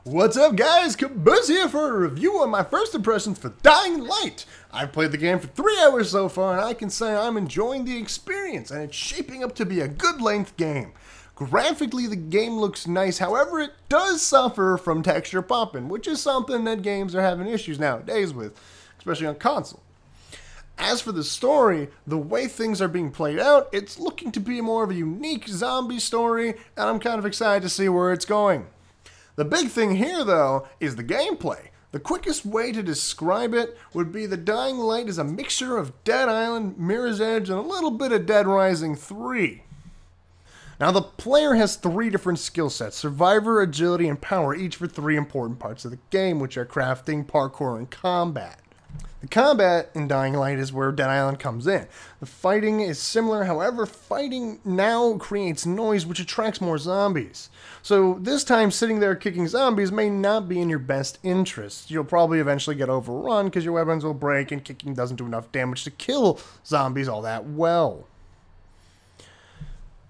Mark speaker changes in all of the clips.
Speaker 1: What's up guys, Caboose here for a review on my first impressions for Dying Light. I've played the game for 3 hours so far and I can say I'm enjoying the experience and it's shaping up to be a good length game. Graphically the game looks nice, however it does suffer from texture popping, which is something that games are having issues nowadays with, especially on console. As for the story, the way things are being played out, it's looking to be more of a unique zombie story and I'm kind of excited to see where it's going. The big thing here, though, is the gameplay. The quickest way to describe it would be that Dying Light is a mixture of Dead Island, Mirror's Edge, and a little bit of Dead Rising 3. Now, the player has 3 different skill sets: Survivor, Agility, and Power, each for 3 important parts of the game, which are crafting, parkour, and combat. The combat in Dying Light is where Dead Island comes in. The fighting is similar, however, fighting now creates noise which attracts more zombies. So this time sitting there kicking zombies may not be in your best interest. You'll probably eventually get overrun because your weapons will break and kicking doesn't do enough damage to kill zombies all that well.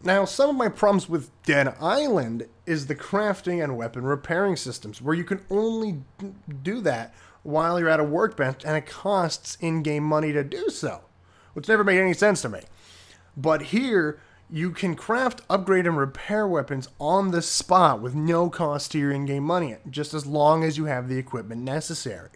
Speaker 1: Now, some of my problems with Dead Island is the crafting and weapon repairing systems, where you can only do that while you're at a workbench, and it costs in-game money to do so, which never made any sense to me. But here, you can craft, upgrade, and repair weapons on the spot with no cost to your in-game money, just as long as you have the equipment necessary.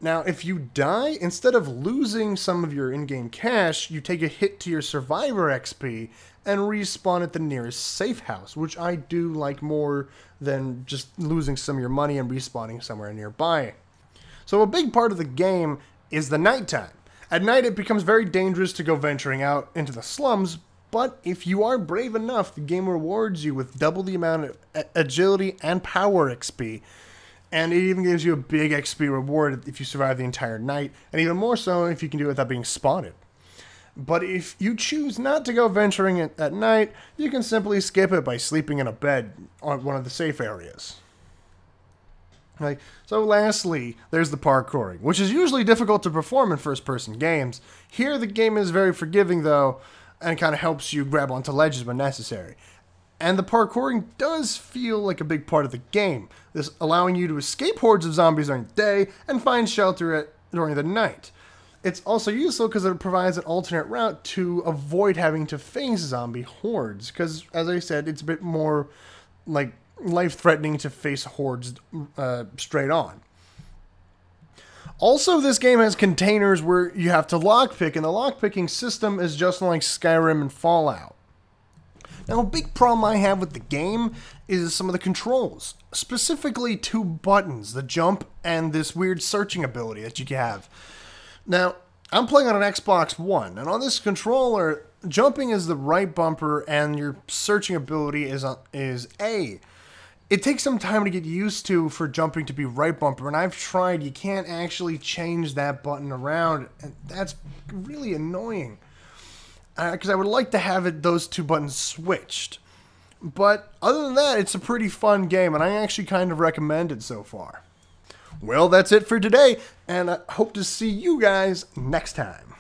Speaker 1: Now, if you die, instead of losing some of your in-game cash, you take a hit to your Survivor XP and respawn at the nearest safe house, which I do like more than just losing some of your money and respawning somewhere nearby. So a big part of the game is the nighttime. At night it becomes very dangerous to go venturing out into the slums, but if you are brave enough, the game rewards you with double the amount of agility and power XP, and it even gives you a big XP reward if you survive the entire night, and even more so if you can do it without being spotted. But if you choose not to go venturing at night, you can simply skip it by sleeping in a bed on one of the safe areas. Okay. So lastly, there's the parkouring, which is usually difficult to perform in first-person games. Here the game is very forgiving though, and kind of helps you grab onto ledges when necessary. And the parkouring does feel like a big part of the game, this allowing you to escape hordes of zombies during the day and find shelter during the night. It's also useful because it provides an alternate route to avoid having to face zombie hordes, because as I said, it's a bit more like life-threatening to face hordes straight on. Also, this game has containers where you have to lockpick, and the lockpicking system is just like Skyrim and Fallout. Now, a big problem I have with the game is some of the controls, specifically 2 buttons, the jump and this weird searching ability that you have. Now, I'm playing on an Xbox One, and on this controller, jumping is the right bumper and your searching ability is A. It takes some time to get used to for jumping to be right bumper, and I've tried. You can't actually change that button around, and that's really annoying. Because I would like to have those 2 buttons switched. But other than that, it's a pretty fun game, and I actually kind of recommend it so far. Well, that's it for today, and I hope to see you guys next time.